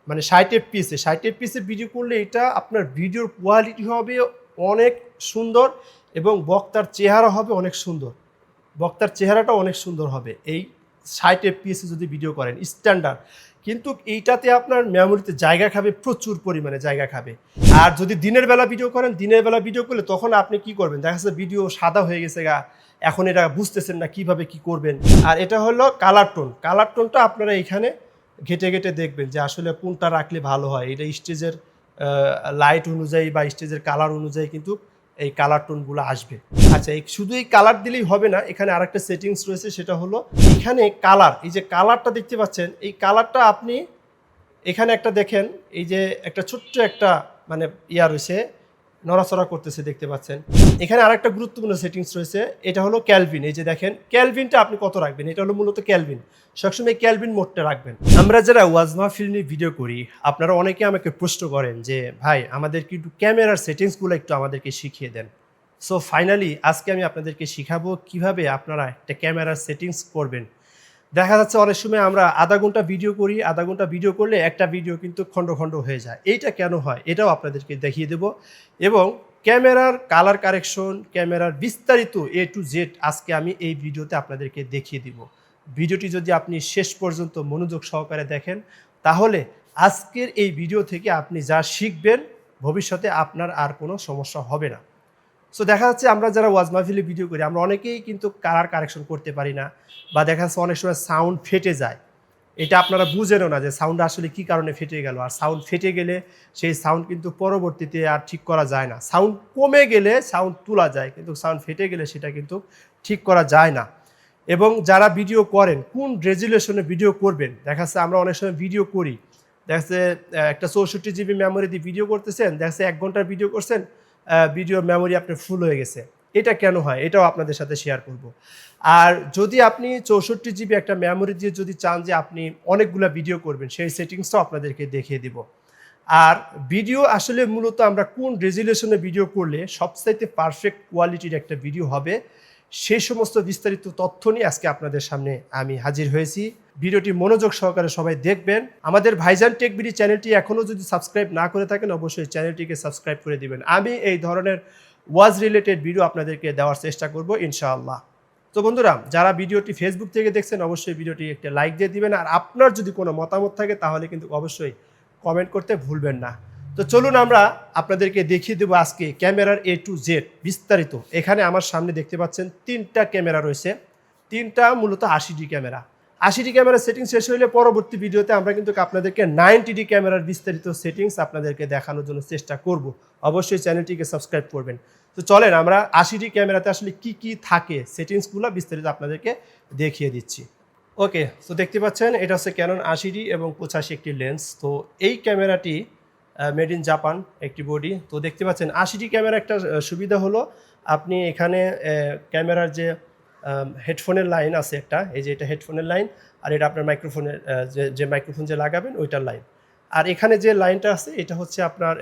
মানে 60 এফপিএসে 60 এফপিএসে ভিডিও করলে এটা আপনার ভিডিওর কোয়ালিটি হবে অনেক সুন্দর এবং বক্তার চেহারা হবে অনেক সুন্দর। বক্তার চেহারাটা অনেক সুন্দর হবে এই 60 এফপিএসে যদি ভিডিও করেন স্ট্যান্ডার্ড। কিন্তু এইটাতে আপনার মেমোরিতে জায়গা খাবে, প্রচুর পরিমাণে জায়গা খাবে। আর যদি দিনের বেলা ভিডিও করেন, দিনের বেলা ভিডিও করলে তখন আপনি কি করবেন, দেখা যাচ্ছে ভিডিও সাদা হয়ে গেছে গা, এখন এটা বুঝতেছেন না কিভাবে কি করবেন। আর এটা হলো কালার টোন। কালার টোনটা আপনারা এখানে ঘেটে ঘেটে দেখবেন যে আসলে কোনটা রাখলে ভালো হয়। এটা স্টেজের লাইট অনুযায়ী বা স্টেজের কালার অনুযায়ী কিন্তু এই কালার টোনগুলো আসবে। আচ্ছা, শুধু এই কালার দিলেই হবে না, এখানে আরেকটা সেটিংস রয়েছে, সেটা হলো এখানে কালার, এই যে কালারটা দেখতে পাচ্ছেন, এই কালারটা আপনি এখানে একটা দেখেন, এই যে একটা ছোট্ট একটা মানে রয়েছে, নড়াচড়া করতেছে দেখতে পাচ্ছেন। এখানে আরেকটা গুরুত্বপূর্ণ সেটিংস রয়েছে, এটা হলো ক্যালভিন। এই যে দেখেন ক্যালভিনটা আপনি কত রাখবেন, এটা হলো মূলত ক্যালভিন। সবসময় ক্যালভিন মোডটা রাখবেন। আমরা যারা ওয়াজ মাহফিল নিয়ে ভিডিও করি, আপনারা অনেকে আমাকে প্রশ্ন করেন যে ভাই আমাদের কিন্তু ক্যামেরার সেটিংসগুলো একটু আমাদেরকে শিখিয়ে দেন। সো ফাইনালি আজকে আমি আপনাদেরকে শিখাবো কিভাবে আপনারা একটা ক্যামেরার সেটিংস করবেন। দেখা যাচ্ছে অনেক সময় আমরা আধা ঘন্টা ভিডিও করি, আধা ঘন্টা ভিডিও করলে একটা ভিডিও কিন্তু খণ্ড খণ্ড হয়ে যায়। এইটা কেন হয় এটাও আপনাদেরকে দেখিয়ে দেব, এবং ক্যামেরার কালার কারেকশন, ক্যামেরার বিস্তারিত A to Z আজকে আমি এই ভিডিওতে আপনাদেরকে দেখিয়ে দিব। ভিডিওটি যদি আপনি শেষ পর্যন্ত মনোযোগ সহকারে দেখেন, তাহলে আজকের এই ভিডিও থেকে আপনি যা শিখবেন ভবিষ্যতে আপনার আর কোনো সমস্যা হবে না। সো দেখা যাচ্ছে আমরা যারা ওয়াজ মাহফিলে ভিডিও করি, আমরা অনেকেই কিন্তু কালার কারেকশন করতে পারি না, বা দেখা যাচ্ছে অনেক সময় সাউন্ড ফেটে যায়। এটা আপনারা বুঝেনও না যে সাউন্ড আসলে কী কারণে ফেটে গেল। আর সাউন্ড ফেটে গেলে সেই সাউন্ড কিন্তু পরবর্তীতে আর ঠিক করা যায় না। সাউন্ড কমে গেলে সাউন্ড তোলা যায়, কিন্তু সাউন্ড ফেটে গেলে সেটা কিন্তু ঠিক করা যায় না। এবং যারা ভিডিও করেন, কোন রেজুলেশনে ভিডিও করবেন, দেখা যাচ্ছে আমরা অনেক সময় ভিডিও করি, দেখা যাচ্ছে একটা 64 জিবি মেমোরি দিয়ে ভিডিও করতেছেন, দেখা যাচ্ছে 1 ঘন্টার ভিডিও করছেন, ভিডিও মেমোরি আপনার ফুল হয়ে গেছে। এটা কেন হয় এটাও আপনাদের সাথে শেয়ার করব। আর যদি আপনি 64 জিবি একটা মেমোরি দিয়ে যদি চান যে আপনি অনেকগুলা ভিডিও করবেন, সেই সেটিংসটাও আপনাদেরকে দেখিয়ে দিব। আর ভিডিও আসলে মূলত আমরা কোন রেজুলেশনে ভিডিও করলে সবচাইতে পারফেক্ট কোয়ালিটির একটা ভিডিও হবে, সেই সমস্ত বিস্তারিত তথ্য নিয়ে আজকে আপনাদের সামনে আমি হাজির হয়েছি। ভিডিওটি মনোযোগ সহকারে সবাই দেখবেন। আমাদের ভাইজান টেক বিডি চ্যানেলটি এখনও যদি সাবস্ক্রাইব না করে থাকেন, অবশ্যই চ্যানেলটিকে সাবস্ক্রাইব করে দিবেন। আমি এই ধরনের ওয়াজ রিলেটেড ভিডিও আপনাদেরকে দেওয়ার চেষ্টা করব ইনশাআল্লাহ। তো বন্ধুরা, যারা ভিডিওটি ফেসবুক থেকে দেখছেন, অবশ্যই ভিডিওটি একটা লাইক দিয়ে দিবেন। আর আপনার যদি কোনো মতামত থাকে তাহলে কিন্তু অবশ্যই কমেন্ট করতে ভুলবেন না। তো চলুন আমরা আপনাদেরকে দেখিয়ে দেবো আজকে ক্যামেরার A to Z বিস্তারিত। এখানে আমার সামনে দেখতে পাচ্ছেন 3টা ক্যামেরা রয়েছে, 3টা মূলত 80D ক্যামেরা। 80D ক্যামেরার সেটিং শেষ হলে পরবর্তী ভিডিওতে আমরা কিন্তু আপনাদেরকে 90D ক্যামেরার বিস্তারিত সেটিংস আপনাদেরকে দেখানোর জন্য চেষ্টা করব। অবশ্যই চ্যানেলটিকে সাবস্ক্রাইব করবেন। তো চলেন আমরা 80D ক্যামেরাতে আসলে কি কি থাকে সেটিংসগুলো বিস্তারিত আপনাদেরকে দেখিয়ে দিচ্ছি। ওকে, তো দেখতে পাচ্ছেন এটা হচ্ছে ক্যানন 80D এবং 85 একটি লেন্স। তো এই ক্যামেরাটি মেড ইন জাপান একটি বডি। তো দেখতে পাচ্ছেন 80D ক্যামেরা একটা সুবিধা হলো, আপনি এখানে ক্যামেরার যে হেডফোনের লাইন আছে একটা, এই যে এটা হেডফোনের লাইন, আর এটা আপনার মাইক্রোফোনের যে মাইক্রোফোন যে লাগাবেন ওইটার লাইন। আর এখানে যে লাইনটা আছে এটা হচ্ছে আপনার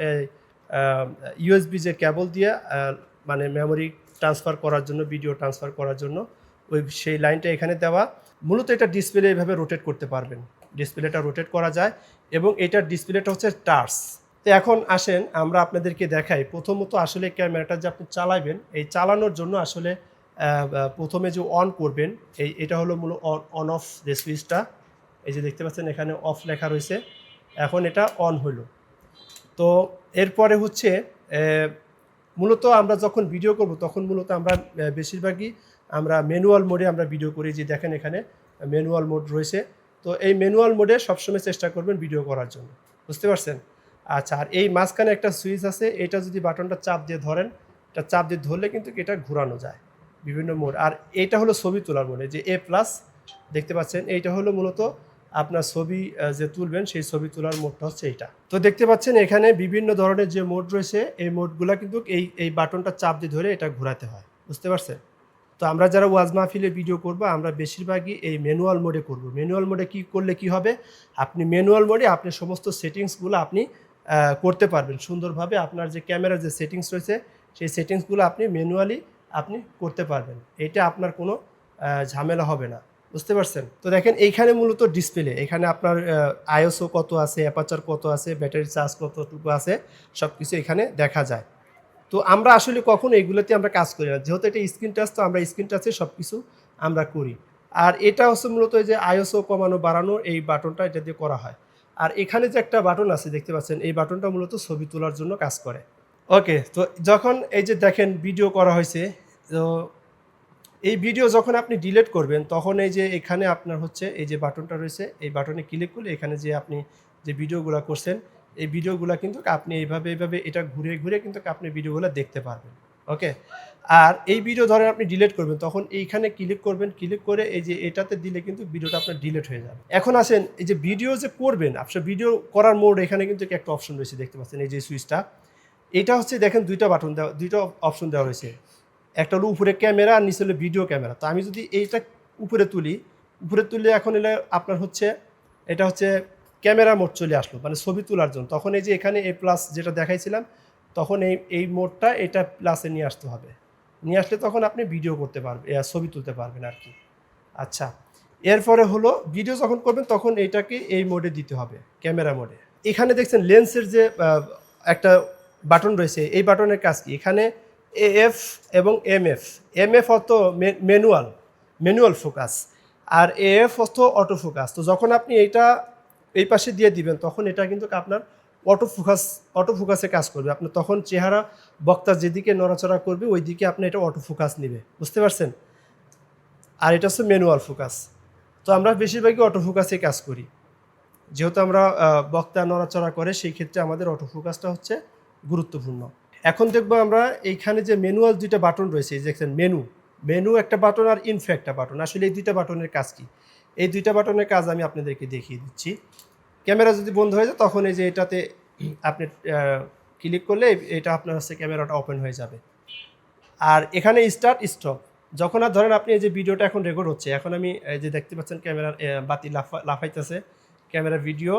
USB যে কেবল দিয়ে মানে মেমোরি ট্রান্সফার করার জন্য, ভিডিও ট্রান্সফার করার জন্য সেই লাইনটা এখানে দেওয়া। মূলত এটা ডিসপ্লে এইভাবে রোটেট করতে পারবেন, ডিসপ্লেটা রোটেট করা যায়, এবং এটার ডিসপ্লেটা হচ্ছে টাচ। তো এখন আসেন আমরা আপনাদেরকে দেখাই প্রথমত আসলে ক্যামেরাটা যে আপনি চালাবেন, এই চালানোর জন্য আসলে প্রথমে যে অন করবেন, এটা হলো মূলত অন অফ যে সুইচটা, এই যে দেখতে পাচ্ছেন এখানে অফ লেখা রয়েছে, এখন এটা অন হলো। তো এরপরে হচ্ছে মূলত আমরা যখন ভিডিও করব তখন মূলত আমরা বেশিরভাগই আমরা ম্যানুয়াল মোডে আমরা ভিডিও করি, যে দেখেন এখানে ম্যানুয়াল মোড রয়েছে। তো এই ম্যানুয়াল মোডে সবসময় চেষ্টা করবেন ভিডিও করার জন্য, বুঝতে পারছেন? আচ্ছা, আর এই মাঝখানে একটা সুইচ আছে, এটা যদি বাটনটা চাপ দিয়ে ধরেন, এটা চাপ দিয়ে ধরলে কিন্তু এটা ঘোরানো যায় বিভিন্ন মোড। আর এইটা হলো ছবি তোলার মোডে, যে A+, দেখতে পাচ্ছেন এইটা হলো মূলত আপনার ছবি যে তুলবেন সেই ছবি তোলার মোডটা হচ্ছে এইটা। তো দেখতে পাচ্ছেন এখানে বিভিন্ন ধরনের যে মোড রয়েছে, এই মোডগুলো কিন্তু এই বাটনটা চাপ দিয়ে ধরে এটা ঘোরাতে হয়, বুঝতে পারছেন? তো আমরা যারা ওয়াজ মাহফিলে ভিডিও করব, আমরা বেশিরভাগই এই ম্যানুয়াল মোডে করব। ম্যানুয়াল মোডে কি করলে কি হবে, আপনি ম্যানুয়াল মোডে আপনি সমস্ত সেটিংসগুলো আপনি করতে পারবেন সুন্দরভাবে। আপনার যে ক্যামেরার যে সেটিংস রয়েছে সেই সেটিংসগুলো আপনি ম্যানুয়ালি আপনি করতে পারবেন, এটা আপনার কোনো ঝামেলা হবে না। বুঝতে পারছেন? তো দেখেন এইখানে মূলত ডিসপ্লে, এখানে আপনার আইএসও কত আছে, অ্যাপারচার কত আছে, ব্যাটারি চার্জ কতটুকু আছে, সব কিছু এখানে দেখা যায়। তো আমরা আসলে কখনো এগুলোতে আমরা কাজ করি না, যেহেতু এটা স্ক্রিন টাচ, তো আমরা স্ক্রিন টাচে সব কিছু আমরা করি। আর এটা হচ্ছে মূলত এই যে আইএসও কমানো বাড়ানো এই বাটনটা এটা দিয়ে করা হয়। আর এখানে যে একটা বাটন আছে দেখতে পাচ্ছেন, এই বাটনটা মূলত ছবি তোলার জন্য কাজ করে। ওকে, তো যখন এই যে দেখেন ভিডিও করা হয়েছে, তো এই ভিডিও যখন আপনি ডিলিট করবেন তখন এই যে এখানে আপনার হচ্ছে এই যে বাটনটা রয়েছে, এই বাটনে ক্লিক করলে এখানে যে আপনি যে ভিডিওগুলো করছেন এই ভিডিওগুলো কিন্তু আপনি এইভাবে এটা ঘুরে ঘুরে কিন্তু আপনি ভিডিওগুলো দেখতে পারবেন। ওকে, আর এই ভিডিও ধরেন আপনি ডিলিট করবেন তখন এইখানে ক্লিক করবেন, ক্লিক করে এই যে এটাতে দিলে কিন্তু ভিডিওটা আপনার ডিলিট হয়ে যাবে। এখন আসেন এই যে ভিডিও যে করবেন, আপনার ভিডিও করার মোড এখানে কিন্তু একটা অপশন রয়েছে দেখতে পাচ্ছেন, এই যে সুইচটা, এটা হচ্ছে দেখেন দুইটা বাটন দেওয়া, দুইটা অপশন দেওয়া রয়েছে। একটা হলো উপরে ক্যামেরা আর নিচে হলো ভিডিও ক্যামেরা। তো আমি যদি এইটা উপরে তুলি, উপরে তুললে এখন এলে আপনার হচ্ছে এটা হচ্ছে ক্যামেরা মোড চলে আসলো, মানে ছবি তোলার জন্য। তখন এই যে এখানে এ প্লাস যেটা দেখাইছিলাম, তখন এই মোডটা এটা প্লাসে নিয়ে আসতে হবে। নিয়ে আসলে তখন আপনি ভিডিও করতে পারবেন, ছবি তুলতে পারবেন আর কি। আচ্ছা, এরপরে হলো ভিডিও যখন করবেন তখন এইটাকে এই মোডে দিতে হবে, ক্যামেরা মোডে। এখানে দেখছেন লেন্সের যে একটা বাটন রয়েছে, এই বাটনের কাজ কি? এখানে এএফ এবং এমএফ। এমএফ অর্থ ম্যানুয়াল ফোকাস, আর এএফ অর্থ অটো ফোকাস। তো যখন আপনি এইটা এই পাশে দিয়ে দিবেন তখন এটা কিন্তু আপনার অটো ফোকাসে কাজ করবে। আপনার তখন চেহারা বক্তা যেদিকে নড়াচড়া করবে ওই দিকে আপনি এটা অটো ফোকাস নেবে, বুঝতে পারছেন? আর এটা হচ্ছে ম্যানুয়াল ফোকাস। তো আমরা বেশিরভাগই অটো ফোকাসে কাজ করি, যেহেতু আমরা বক্তা নড়াচড়া করে, সেই ক্ষেত্রে আমাদের অটো ফোকাসটা হচ্ছে গুরুত্বপূর্ণ। এখন দেখবো আমরা এইখানে যে ম্যানুয়াল দুইটা বাটন রয়েছে, এই দেখছেন মেনু একটা বাটন আর ইনফো একটা বাটন। আসলে এই দুইটা বাটনের কাজ কি? এই দুইটা বাটনের কাজ আমি আপনাদেরকে দেখিয়ে দিচ্ছি। ক্যামেরা যদি বন্ধ হয়ে যায় তখন এই যে এটাতে আপনি ক্লিক করলে এটা আপনার হচ্ছে ক্যামেরাটা ওপেন হয়ে যাবে। আর এখানে স্টার্ট স্টপ, যখন আর ধরেন আপনি এই যে ভিডিওটা এখন রেকর্ড হচ্ছে, এখন আমি এই যে দেখতে পাচ্ছেন ক্যামেরার বাতি লাফাইতেছে, ক্যামেরার ভিডিও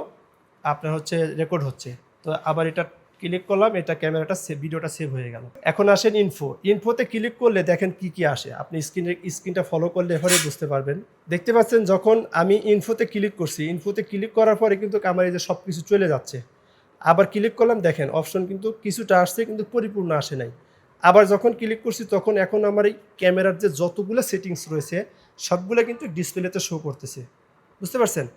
আপনার হচ্ছে রেকর্ড হচ্ছে। তো আবার এটা ক্লিক করলাম, এটা ক্যামেরাটা ভিডিওটা সেভ হয়ে গেল। এখন আসেন ইনফোতে ক্লিক করলে দেখেন কি কি আসে, আপনি স্ক্রিনটা ফলো করলে এবারে বুঝতে পারবেন। দেখতে পাচ্ছেন যখন আমি ইনফোতে ক্লিক করছি, ইনফোতে ক্লিক করার পরে কিন্তু আমার এই যে সব কিছু চলে যাচ্ছে। আবার ক্লিক করলাম, দেখেন অপশন কিন্তু কিছুটা আসছে কিন্তু পরিপূর্ণ আসে নাই। আবার যখন ক্লিক করছি তখন এখন আমার এই ক্যামেরার যে যতগুলো সেটিংস রয়েছে সবগুলো কিন্তু ডিসপ্লেতে শো করতেছে, বুঝতে পারছেন?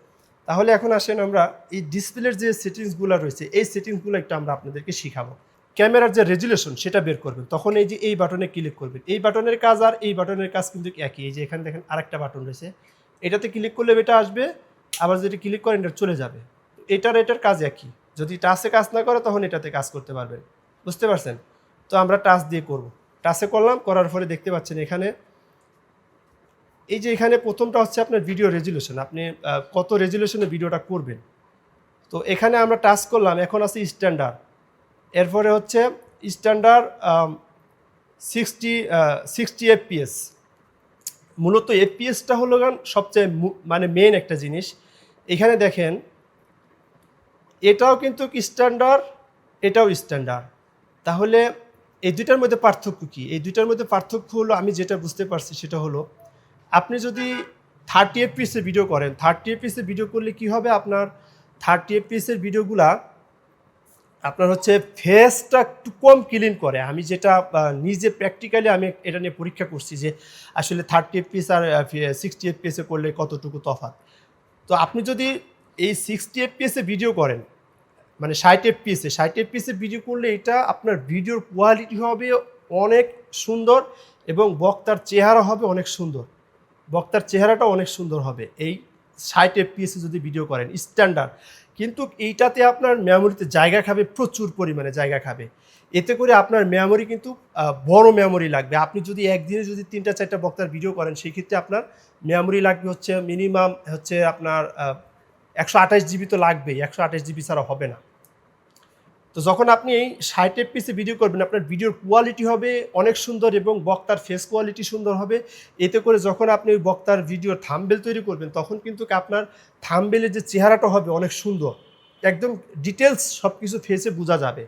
তাহলে এখন আসেন আমরা এই ডিসপ্লের যে সেটিংসগুলো রয়েছে এই সেটিংসগুলো একটু আমরা আপনাদেরকে শিখাবো। ক্যামেরার যে রেজুলেশন সেটা বের করবেন, তখন এই যে এই বাটনে ক্লিক করবেন। এই বাটনের কাজ আর এই বাটনের কাজ কিন্তু একই। এই যে এখানে দেখেন আরেকটা বাটন রয়েছে, এটাতে ক্লিক করলে এটা আসবে, আবার যদি ক্লিক করেন এটা চলে যাবে। এটার কাজ একই। যদি টাচে কাজ না করে তখন এটাতে কাজ করতে পারবেন, বুঝতে পারছেন? তো আমরা টাচ দিয়ে করব। টাচে করলাম, করার পরে দেখতে পাচ্ছেন এখানে এই যে এখানে প্রথমটা হচ্ছে আপনার ভিডিও রেজুলেশন, আপনি কত রেজুলেশনে ভিডিওটা করবেন। তো এখানে আমরা টাচ করলাম, এখন আছে স্ট্যান্ডার্ড, এরপরে হচ্ছে স্ট্যান্ডার্ড 60 এফপিএস। মূলত এফপিএসটা হলো সবচেয়ে মানে মেন একটা জিনিস। এখানে দেখেন এটাও কিন্তু স্ট্যান্ডার্ড, এটাও স্ট্যান্ডার্ড। তাহলে এই দুইটার মধ্যে পার্থক্য কী? এই দুইটার মধ্যে পার্থক্য হলো, আমি যেটা বুঝতে পারছি সেটা হলো, আপনি যদি 30 এফপিএসে ভিডিও করেন, 30 এফপিএসে ভিডিও করলে কি হবে, আপনার 30 এফপিএসের ভিডিওগুলা আপনার হচ্ছে ফেসটা একটু কম ক্লিন করে। আমি যেটা নিজে প্র্যাকটিক্যালি আমি এটা নিয়ে পরীক্ষা করছি যে আসলে 30 এফপিএস আর 60 এফপিএসে করলে কতটুকু তফাৎ। তো আপনি যদি এই 60 এফপিএসে ভিডিও করেন, মানে 60 এফপিএসে ভিডিও করলে এটা আপনার ভিডিওর কোয়ালিটি হবে অনেক সুন্দর এবং বক্তার চেহারা হবে অনেক সুন্দর, বক্তার চেহারাটা অনেক সুন্দর হবে এই 60 এফপিএসে যদি ভিডিও করেন স্ট্যান্ডার্ড। কিন্তু এইটাতে আপনার মেমোরিতে জায়গা খাবে, প্রচুর পরিমাণে জায়গা খাবে। এতে করে আপনার মেমোরি কিন্তু বড় মেমোরি লাগবে। আপনি যদি একদিনে যদি 3-4টা বক্তার ভিডিও করেন সেই ক্ষেত্রে আপনার মেমোরি লাগবে হচ্ছে মিনিমাম হচ্ছে আপনার 128 জিবি তো লাগবেই, 128 জিবি ছাড়া হবে না। তো যখন আপনি এই 60 এফপিএসে ভিডিও করবেন আপনার ভিডিওর কোয়ালিটি হবে অনেক সুন্দর এবং বক্তার ফেস কোয়ালিটি সুন্দর হবে। এতে করে যখন আপনি ওই বক্তার ভিডিওর থাম্বনেল তৈরি করবেন তখন কিন্তু আপনার থাম্বনেলের যে চেহারাটা হবে অনেক সুন্দর, একদম ডিটেলস সব কিছু ফেসে বোঝা যাবে।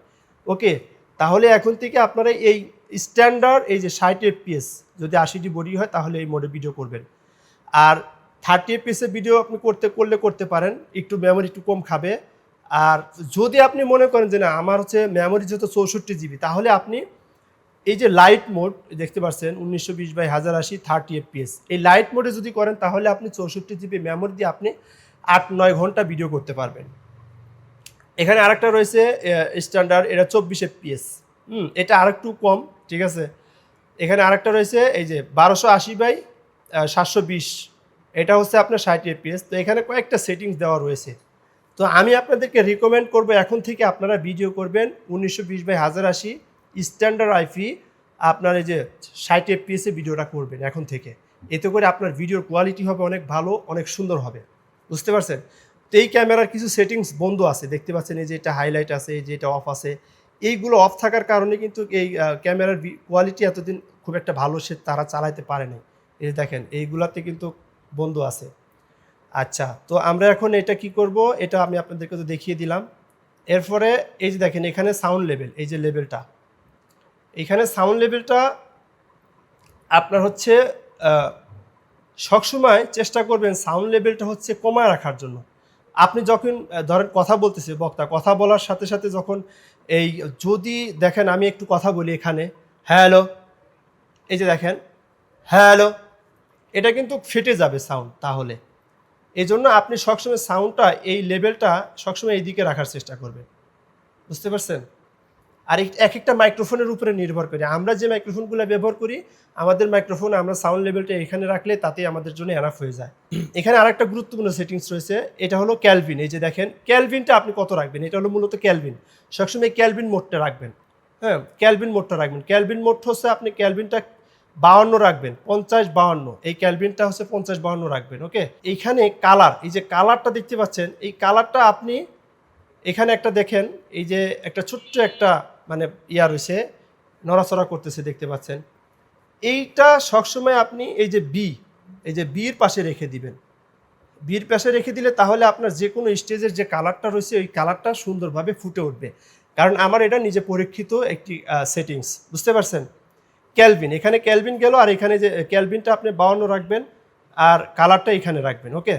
ওকে, তাহলে এখন থেকে আপনারা এই স্ট্যান্ডার্ড এই যে 60 এফপিএস যদি 80টি বডি হয় তাহলে এই মোডে ভিডিও করবেন। আর 30 fps ভিডিও আপনি করতে পারেন, একটু মেমোরি একটু কম খাবে। আর যদি আপনি মনে করেন যে না আমার হচ্ছে মেমোরি যেহেতু 64 GB, তাহলে আপনি এই যে লাইট মোড দেখতে পাচ্ছেন 1920x1080 30 fps, এই লাইট মোডে যদি করেন তাহলে আপনি 64 GB মেমোরি দিয়ে আপনি 8-9 ঘন্টা ভিডিও করতে পারবেন। এখানে আরেকটা রয়েছে স্ট্যান্ডার্ড, এটা 24 fps, এটা আরেকটু কম, ঠিক আছে। এখানে আরেকটা রয়েছে এই যে 1280x720, এটা হচ্ছে আপনার 60 fps। তো এখানে কয়েকটা সেটিংস দেওয়া রয়েছে। তো আমি আপনাদেরকে রিকমেন্ড করব এখন থেকে আপনারা ভিডিও করবেন 1920x1080 স্ট্যান্ডার্ড আইপি, আপনার এই যে 60 fps ভিডিওটা করবেন এখন থেকে। এতে করে আপনার ভিডিওর কোয়ালিটি হবে অনেক ভালো, অনেক সুন্দর হবে, বুঝতে পারছেন। তো এই ক্যামেরার কিছু সেটিংস বন্ধ আছে, দেখতে পাচ্ছেন এই যে এটা হাইলাইট আছে, এই যে এটা অফ আছে। এইগুলো অফ থাকার কারণে কিন্তু এই ক্যামেরার কোয়ালিটি এতদিন খুব একটা ভালো তারা চালাইতে পারে নাই। এই যে দেখেন এইগুলাতে কিন্তু বন্ধ আছে। আচ্ছা, তো আমরা এখন এটা কি করব, এটা আমি আপনাদেরকে তো দেখিয়ে দিলাম। এরপরে এই যে দেখেন এখানে সাউন্ড লেভেল, এই যে লেভেলটা, এখানে সাউন্ড লেভেলটা আপনার হচ্ছে সবসময় চেষ্টা করবেন সাউন্ড লেভেলটা হচ্ছে কমায় রাখার জন্য। আপনি যখন ধরেন কথা বলতেছে বক্তা, কথা বলার সাথে সাথে যখন এই যদি দেখেন আমি একটু কথা বলি এখানে, হ্যালো, এই যে দেখেন হ্যালো, এটা কিন্তু ফেটে যাবে সাউন্ড। তাহলে এই জন্য আপনি সবসময় সাউন্ডটা এই লেভেলটা সবসময় এই দিকে রাখার চেষ্টা করবেন, বুঝতে পারছেন। আর এক একটা মাইক্রোফোনের উপরে নির্ভর করে, আমরা যে মাইক্রোফোনগুলো ব্যবহার করি আমাদের মাইক্রোফোন আমরা সাউন্ড লেভেলটা এখানে রাখলে তাতেই আমাদের জন্য এনাফ হয়ে যায়। এখানে আরেকটা গুরুত্বপূর্ণ সেটিংস রয়েছে, এটা হলো ক্যালভিন। এই যে দেখেন ক্যালভিনটা আপনি কত রাখবেন, এটা হলো মূলত ক্যালভিন। সবসময় ক্যালভিন মোডটা রাখবেন, হ্যাঁ ক্যালভিন মোডটা রাখবেন। ক্যালভিন মোড হচ্ছে আপনি ক্যালভিনটা 52 রাখবেন, 50-52, এই ক্যালভিনটা হচ্ছে 50-52 রাখবেন, ওকে। এইখানে কালার, এই যে কালারটা দেখতে পাচ্ছেন, এই কালারটা আপনি এখানে একটা দেখেন, এই যে একটা ছোট্ট একটা মানে ইয়া রয়েছে, নড়াচড়া করতেছে দেখতে পাচ্ছেন। এইটা সবসময় আপনি এই যে এই যে বির পাশে রেখে দিবেন। বির পাশে রেখে দিলে তাহলে আপনার যে কোনো স্টেজের যে কালারটা রয়েছে ওই কালারটা সুন্দরভাবে ফুটে উঠবে। কারণ আমার এটা নিজে পরীক্ষিত একটি সেটিংস, বুঝতে পারছেন। ক্যালভিন, এখানে ক্যালভিন গেল, আর এখানে যে ক্যালভিনটা আপনি 52 রাখবেন আর কালারটা এখানে রাখবেন, ওকে।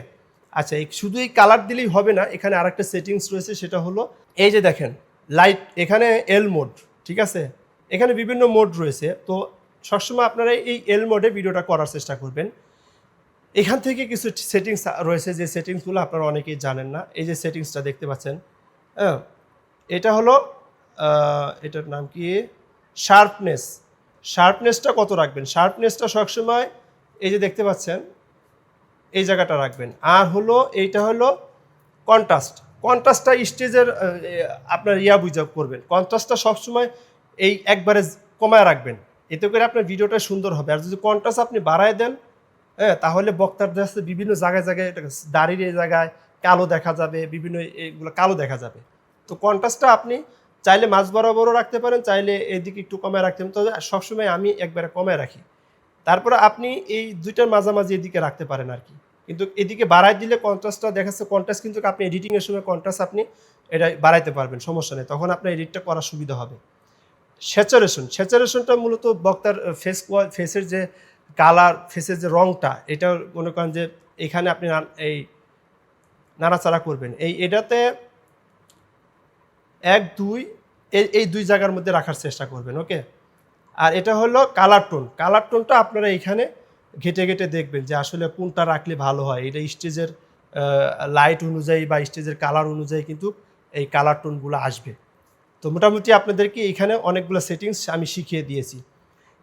আচ্ছা, শুধু এই কালার দিলেই হবে না, এখানে আরেকটা সেটিংস রয়েছে, সেটা হলো এই যে দেখেন লাইট, এখানে এল মোড, ঠিক আছে। এখানে বিভিন্ন মোড রয়েছে, তো সবসময় আপনারা এই এল মোডে ভিডিওটা করার চেষ্টা করবেন। এখান থেকে কিছু সেটিংস রয়েছে, যে সেটিংসগুলো আপনারা অনেকেই জানেন না। এই যে সেটিংসটা দেখতে পাচ্ছেন, হ্যাঁ, এটা হলো এটার নাম কি, শার্পনেসটা কত রাখবেন। শার্পনেসটা সবসময় এই যে দেখতে পাচ্ছেন এই জায়গাটা রাখবেন। আর হলো এইটা হলো কন্ট্রাস্টটা স্টেজের আপনার বুঝা করবেন। কন্ট্রাস্টটা সবসময় এই একবারে কমায় রাখবেন, এতে করে আপনার ভিডিওটা সুন্দর হবে। আর যদি কন্ট্রাস্ট আপনি বাড়ায় দেন, হ্যাঁ, তাহলে বক্তার কাছে বিভিন্ন জায়গায় দাড়ির এই জায়গায় কালো দেখা যাবে, বিভিন্ন এগুলো কালো দেখা যাবে। তো কন্ট্রাস্টটা আপনি চাইলে মাঝ বরাবরও রাখতে পারেন, চাইলে এদিকে একটু কমায় রাখতে পারেন। তবে সবসময় আমি একবারে কমায় রাখি। তারপরে আপনি এই দুইটার মাঝামাঝি এদিকে রাখতে পারেন আর কি। কিন্তু এদিকে বাড়াই দিলে কন্ট্রাস্টটা দেখাচ্ছে, কন্ট্রাস্ট কিন্তু আপনি এডিটিংয়ের সময় কন্ট্রাস্ট আপনি এটা বাড়াইতে পারবেন, সমস্যা নেই, তখন আপনার এডিটটা করার সুবিধা হবে। স্যাচুরেশনটা মূলত বক্তার ফেসের যে কালার, ফেসের যে রংটা, এটা মনে করেন যে এখানে আপনি এই নাড়াচাড়া করবেন, এটাতে 1-2 এই দুই জায়গার মধ্যে রাখার চেষ্টা করবেন, ওকে। আর এটা হলো কালার টোনটা আপনারা এখানে ঘেটে দেখবেন যে আসলে কোনটা রাখলে ভালো হয়। এটা স্টেজের লাইট অনুযায়ী বা স্টেজের কালার অনুযায়ী কিন্তু এই কালার টোনগুলো আসবে। তো মোটামুটি আপনাদেরকে এখানে অনেকগুলো সেটিংস আমি শিখিয়ে দিয়েছি।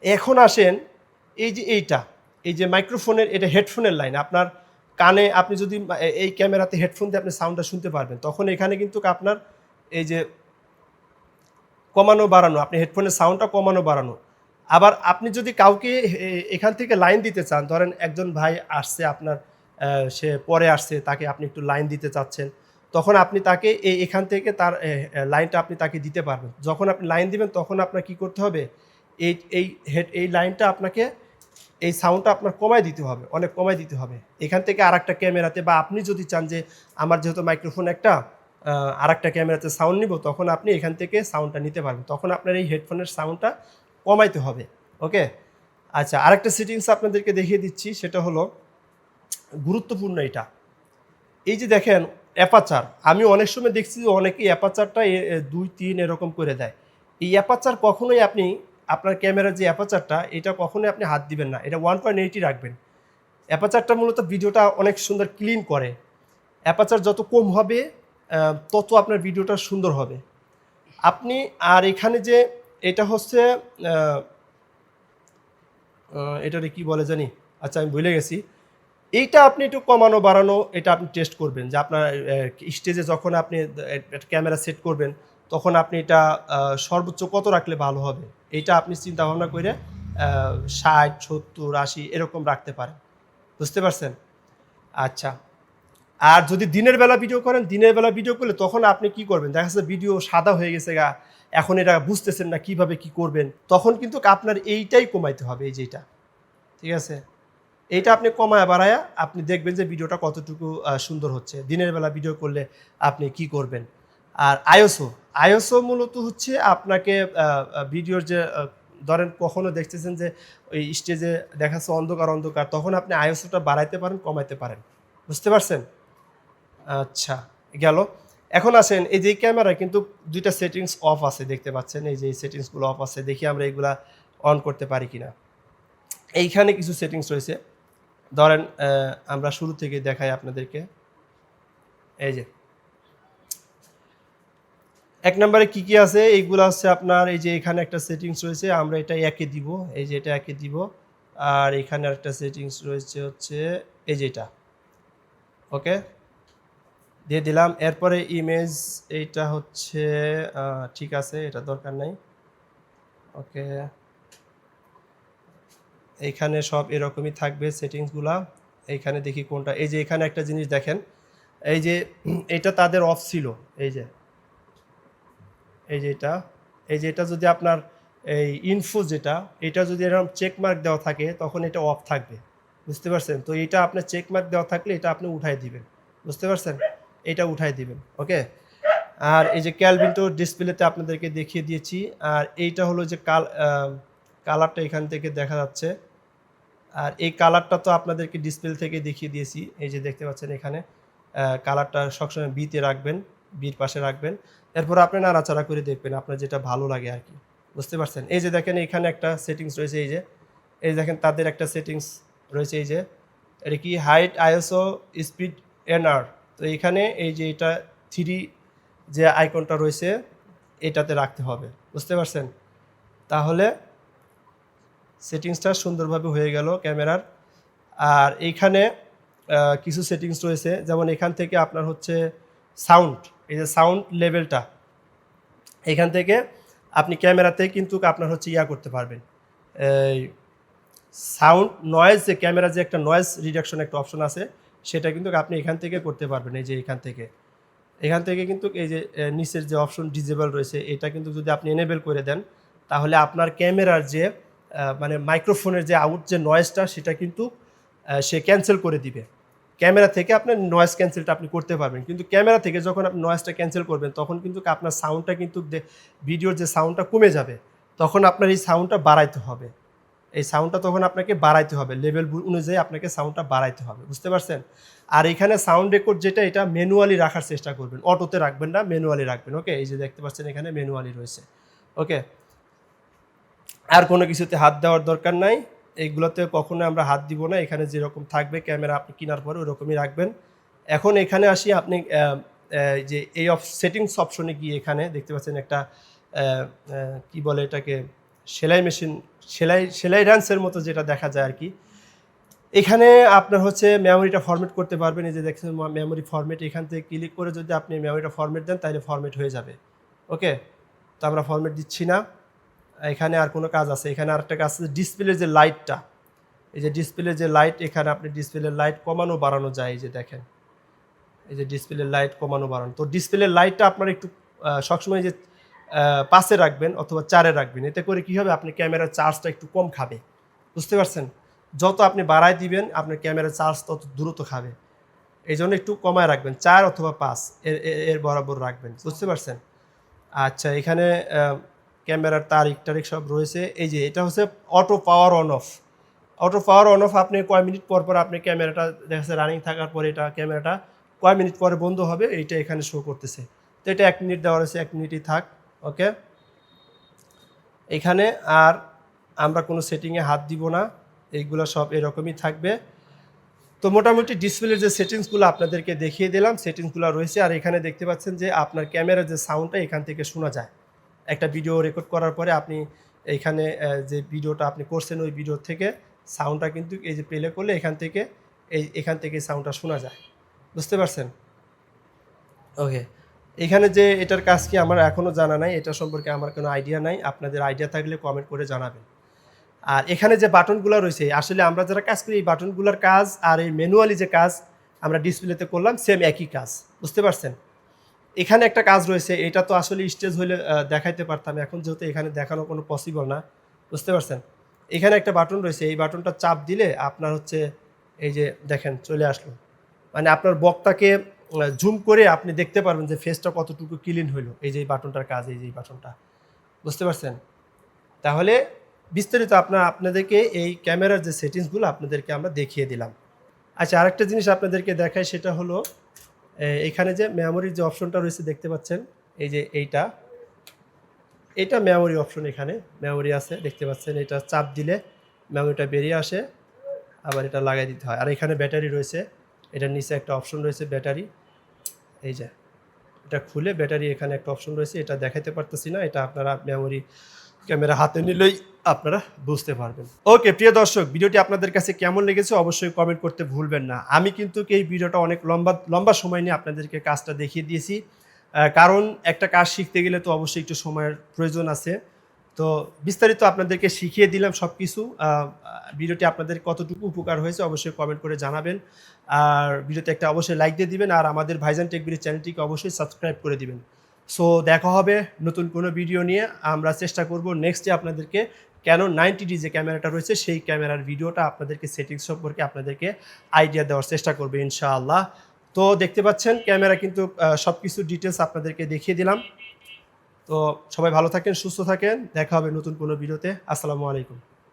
এখন আসেন এই যে এই যে মাইক্রোফোনের, এটা হেডফোনের লাইন। আপনার কানে আপনি যদি এই ক্যামেরাতে হেডফোন দিয়ে আপনি সাউন্ডটা শুনতে পারবেন, তখন এখানে কিন্তু আপনার এই যে কমানো বাড়ানো, আপনি হেডফোনের সাউন্ডটা কমানো বাড়ানো। আবার আপনি যদি কাউকে এখান থেকে লাইন দিতে চান, ধরেন একজন ভাই আসছে আপনার, সে পরে আসছে, তাকে আপনি একটু লাইন দিতে চাচ্ছেন, তখন আপনি তাকে এখান থেকে তার লাইনটা আপনি তাকে দিতে পারবেন। যখন আপনি লাইন দিবেন তখন আপনার কি করতে হবে, এই লাইনটা আপনাকে, এই সাউন্ডটা আপনার কমায় দিতে হবে, অনেক কমায় দিতে হবে। এখান থেকে আরেকটা ক্যামেরাতে, বা আপনি যদি চান যে আমার যেহেতু মাইক্রোফোন একটা, আরেকটা ক্যামেরাতে সাউন্ড নিব, তখন আপনি এখান থেকে সাউন্ডটা নিতে পারবেন। তখন আপনার এই হেডফোনের সাউন্ডটা কমাইতে হবে, ওকে। আচ্ছা, আরেকটা সেটিংস আপনাদেরকে দেখিয়ে দিচ্ছি, সেটা হলো গুরুত্বপূর্ণ এটা। এই যে দেখেন অ্যাপারচার, আমি অনেক সময় দেখছি যে অনেকেই অ্যাপারচারটা 2-3 এরকম করে দেয়। এই অ্যাপারচার কখনোই আপনি আপনার ক্যামেরার যে অ্যাপারচারটা এটা কখনোই আপনি হাত দিবেন না। এটা 1.8 রাখবেন। অ্যাপারচারটা মূলত ভিডিওটা অনেক সুন্দর ক্লিন করে। অ্যাপারচার যত কম হবে তত আপনার ভিডিওটা সুন্দর হবে। আপনি আর এখানে যে এটা হচ্ছে এটারে কি বলে জানি, আচ্ছা আমি ভুলে গেছি। এইটা আপনি একটু কমানো বাড়ানো এটা আপনি টেস্ট করবেন যে আপনার স্টেজে যখন আপনি ক্যামেরা সেট করবেন তখন আপনি এটা সর্বোচ্চ কত রাখলে ভালো হবে, এইটা আপনি চিন্তা ভাবনা করে 60, 70, 80 এরকম রাখতে পারেন। বুঝতে পারছেন? আচ্ছা, আর যদি দিনের বেলা ভিডিও করেন, দিনের বেলা ভিডিও করলে তখন আপনি কি করবেন, দেখা যাচ্ছে ভিডিও সাদা হয়ে গেছে গা, এখন এটা বুঝতেছেন না কিভাবে কি করবেন, তখন কিন্তু আপনার এইটাই কমাইতে হবে, এই যেটা, ঠিক আছে? এইটা আপনি কমায় বাড়ায়া আপনি দেখবেন যে ভিডিওটা কতটুকু সুন্দর হচ্ছে। দিনের বেলা ভিডিও করলে আপনি কি করবেন। আর আইএসও মূলত হচ্ছে আপনাকে ভিডিওর যে ধরেন কখনো দেখতেছেন যে ওই স্টেজে দেখাচ্ছে অন্ধকার অন্ধকার, তখন আপনি আইএসওটা বাড়াইতে পারেন, কমাইতে পারেন। বুঝতে পারছেন? আচ্ছা, গেল। এখন আসেন, এই যে ক্যামেরা কিন্তু 2টা সেটিংস অফ আছে দেখতে পাচ্ছেন, এই যে এই সেটিংসগুলো অফ আছে, দেখি আমরা এগুলা অন করতে পারি কিনা। এইখানে কিছু সেটিংস রয়েছে, ধরেন আমরা শুরু থেকে দেখাই আপনাদেরকে। এই যে 1 নম্বরে কি কি আছে এইগুলো হচ্ছে আপনার, এই যে এখানে একটা সেটিংস রয়েছে, আমরা এটা একে দিব, এই যে এটা একে দিব। আর এখানে একটা সেটিংস রয়েছে হচ্ছে এই যে এটা, ওকে দিয়ে দিলাম। এরপরে ইমেজ, এইটা হচ্ছে ঠিক আছে, এটা দরকার নাই, ওকে। এইখানে সব এরকমই থাকবে সেটিংসগুলা। এইখানে দেখি কোনটা, এই যে এখানে একটা জিনিস দেখেন, এই যে এটা তাদের অফ ছিল, এই যে এটা, এই যে এটা যদি আপনার এই ইনফো যেটা, এটা যদি এরকম চেক মার্ক দেওয়া থাকে তখন এটা অফ থাকবে। বুঝতে পারছেন? তো এটা আপনার চেক মার্ক দেওয়া থাকলে এটা আপনি উঠাই দিবেন। বুঝতে পারছেন? এটা উঠাই দিবেন, ওকে। আর এই যে ক্যালভিনটো ডিসপ্লেতে আপনাদেরকে দেখিয়ে দিয়েছি। আর এইটা হলো যে কালারটা এখান থেকে দেখা যাচ্ছে। আর এই কালারটা তো আপনাদেরকে ডিসপ্লে থেকে দেখিয়ে দিয়েছি, এই যে দেখতে পাচ্ছেন এখানে কালারটা সবসময় বিতে রাখবেন, বির পাশে রাখবেন। এরপর আপনি নাড়াচাড়া করে দেখবেন আপনার যেটা ভালো লাগে আর কি। বুঝতে পারছেন? এই যে দেখেন এখানে একটা সেটিংস রয়েছে, এই দেখেন তাদের একটা সেটিংস রয়েছে, এই যে এটা কি হাইট আইএসও স্পিড এনআর। তো এখানে এই যে এটা 3 যে আইকনটা রয়েছে এটাতে রাখতে হবে। বুঝতে পারছেন? তাহলে সেটিংসটা সুন্দরভাবে হয়ে গেল ক্যামেরার। আর এইখানে কিছু সেটিংস রয়েছে, যেমন এখান থেকে আপনার হচ্ছে সাউন্ড, এই যে সাউন্ড লেভেলটা, এখান থেকে আপনি ক্যামেরাতে কিন্তু আপনার হচ্ছে করতে পারবেন, এই সাউন্ড নয়েজ, যে ক্যামেরা যে একটা নয়েজ রিডাকশন একটা অপশন আছে, সেটা কিন্তু আপনি এখান থেকে করতে পারবেন। এই যে এখান থেকে কিন্তু এই যে নিচের যে অপশন ডিজেবল রয়েছে, এটা কিন্তু যদি আপনি এনেবেল করে দেন তাহলে আপনার ক্যামেরার যে মানে মাইক্রোফোনের যে আউট যে নয়েজটা সেটা কিন্তু সে ক্যান্সেল করে দিবে। ক্যামেরা থেকে আপনার নয়েজ ক্যান্সেলটা আপনি করতে পারবেন, কিন্তু ক্যামেরা থেকে যখন আপনি নয়েজটা ক্যান্সেল করবেন তখন কিন্তু আপনার সাউন্ডটা কিন্তু ভিডিওর যে সাউন্ডটা কমে যাবে, তখন আপনার এই সাউন্ডটা বাড়াইতে হবে। এই সাউন্ডটা তখন আপনাকে বাড়াইতে হবে, লেভেল অনুযায়ী আপনাকে সাউন্ডটা বাড়াইতে হবে। বুঝতে পারছেন? আর এখানে সাউন্ড রেকর্ড যেটা, এটা ম্যানুয়ালি রাখার চেষ্টা করবেন, অটোতে রাখবেন না, ম্যানুয়ালি রাখবেন, ওকে। এই যে দেখতে পাচ্ছেন এখানে ম্যানুয়ালি রয়েছে, ওকে। আর কোনো কিছুতে হাত দেওয়ার দরকার নাই, এইগুলোতে কখনো আমরা হাত দিব না। এখানে যেরকম থাকবে ক্যামেরা আপনি কেনার পরে ওরকমই রাখবেন। এখন এখানে আসি, আপনি যে এই সেটিংস অপশনে গিয়ে এখানে দেখতে পাচ্ছেন একটা কি বলে এটাকে, সেলাই মেশিন, সেলাই রান্সের মতো যেটা দেখা যায় আর কি। এখানে আপনার হচ্ছে মেমোরিটা ফরম্যাট করতে পারবেন। এই যে দেখছেন মেমোরি ফরম্যাট, এখান থেকে ক্লিক করে যদি আপনি মেমোরিটা ফরম্যাট দেন তাহলে ফরম্যাট হয়ে যাবে, ওকে। তো আমরা ফরম্যাট দিচ্ছি না। এখানে আর কোনো কাজ আছে, এখানে আরেকটা কাজ আছে, ডিসপ্লের যে লাইটটা, এই যে ডিসপ্লের যে লাইট, এখানে আপনি ডিসপ্লের লাইট কমানো বাড়ানো যায়। এই যে দেখেন, এই যে ডিসপ্লের লাইট কমানো বাড়ানো। তো ডিসপ্লের লাইটটা আপনার একটু সবসময় যে 5-এ রাখবেন অথবা 4-এ রাখবেন, এতে করে কী হবে, আপনি ক্যামেরার চার্জটা একটু কম খাবে। বুঝতে পারছেন? যত আপনি বাড়ায় দিবেন আপনার ক্যামেরার চার্জ তত দ্রুত খাবে, এই জন্য একটু কমায় রাখবেন, 4 অথবা 5 এর বরাবর রাখবেন। বুঝতে পারছেন? আচ্ছা, এখানে ক্যামেরার তারিখ সব রয়েছে। এই যে এটা হচ্ছে auto power on of, auto power on of আপনি কয় মিনিট পর পর আপনি ক্যামেরাটা দেখা যাচ্ছে রানিং থাকার পরে এটা ক্যামেরাটা কয় মিনিট পরে বন্ধ হবে এইটা এখানে শো করতেছে। তো এটা 1 মিনিট দেওয়া রয়েছে, 1 মিনিটই থাক। ওকে, এখানে আর আমরা কোনো সেটিংয়ে হাত দিব না, এইগুলো সব এরকমই থাকবে। তো মোটামুটি ডিসপ্লের যে সেটিংসগুলো আপনাদেরকে দেখিয়ে দিলাম, সেটিংসগুলো রয়েছে। আর এখানে দেখতে পাচ্ছেন যে আপনার ক্যামেরার যে সাউন্ডটা এখান থেকে শোনা যায়। একটা ভিডিও রেকর্ড করার পরে আপনি এইখানে যে ভিডিওটা আপনি করছেন ওই ভিডিও থেকে সাউন্ডটা কিন্তু এই যে প্লে করলে এখান থেকে সাউন্ডটা শোনা যায়। বুঝতে পারছেন? ওকে, এখানে যে এটার কাজ কি আমার এখনও জানা নাই, এটা সম্পর্কে আমার কোনো আইডিয়া নাই। আপনাদের আইডিয়া থাকলে কমেন্ট করে জানাবেন। আর এখানে যে বাটনগুলো রয়েছে আসলে আমরা যারা কাজ করি এই বাটনগুলোর কাজ আর এই ম্যানুয়ালি যে কাজ আমরা ডিসপ্লেতে করলাম সেম একই কাজ। বুঝতে পারছেন? এখানে একটা কাজ রয়েছে, এটা তো আসলে স্টেজ হলে দেখাইতে পারতাম, এখন যেহেতু এখানে দেখানো কোনো পসিবল না। বুঝতে পারছেন? এখানে একটা বাটন রয়েছে, এই বাটনটা চাপ দিলে আপনার হচ্ছে এই যে দেখেন চলে আসলো, মানে আপনার বক্তাকে জুম করে আপনি দেখতে পারবেন যে ফেসটা কতটুকু ক্লিন হইলো। এই যে এই বাটনটার কাজ, এই যে এই বাটনটা। বুঝতে পারছেন? তাহলে বিস্তারিত আপনাদেরকে এই ক্যামেরার যে সেটিংসগুলো আপনাদেরকে আমরা দেখিয়ে দিলাম। আচ্ছা, আরেকটা জিনিস আপনাদেরকে দেখাই, সেটা হলো এখানে যে মেমোরির যে অপশনটা রয়েছে দেখতে পাচ্ছেন, এই যে এইটা মেমোরি অপশন, এখানে মেমোরি আছে দেখতে পাচ্ছেন। এটা চাপ দিলে মেমোরিটা বেরিয়ে আসে, আবার এটা লাগাই দিতে হয়। আর এখানে ব্যাটারি রয়েছে, এটার নিচে একটা অপশন রয়েছে ব্যাটারি, এই যে এটা খুলে ব্যাটারি এখানে একটা অপশন রয়েছে, এটা দেখাতে পারতেছি না, এটা আপনারা মেমোরি ক্যামেরা হাতে নিলেই আপনারা বুঝতে পারবেন। ওকে প্রিয় দর্শক, ভিডিওটি আপনাদের কাছে কেমন লেগেছে অবশ্যই কমেন্ট করতে ভুলবেন না। আমি কিন্তু এই ভিডিওটা অনেক লম্বা সময় নিয়ে আপনাদেরকে কাজটা দেখিয়ে দিয়েছি, কারণ একটা কাজ শিখতে গেলে তো অবশ্যই একটু সময়ের প্রয়োজন আছে। তো বিস্তারিত আপনাদেরকে শিখিয়ে দিলাম সব কিছু। ভিডিওটি আপনাদের কতটুকু উপকার হয়েছে অবশ্যই কমেন্ট করে জানাবেন। আর ভিডিওতে একটা অবশ্যই লাইক দিয়ে দিবেন, আর আমাদের ভাইজান টেক বিডি চ্যানেলটিকে অবশ্যই সাবস্ক্রাইব করে দিবেন। সো দেখা হবে নতুন কোনো ভিডিও নিয়ে। আমরা চেষ্টা করব নেক্সটে আপনাদেরকে ক্যানন 90D যে ক্যামেরাটা রয়েছে সেই ক্যামেরার ভিডিওটা আপনাদেরকে সেটিংস সম্পর্কে আপনাদেরকে আইডিয়া দেওয়ার চেষ্টা করবে ইনশাআল্লাহ। তো দেখতে পাচ্ছেন ক্যামেরা কিন্তু সব কিছু ডিটেলস আপনাদেরকে দেখিয়ে দিলাম। তো সবাই ভালো থাকেন, সুস্থ থাকেন, দেখা হবে নতুন কোনো ভিডিওতে। আসসালামু আলাইকুম।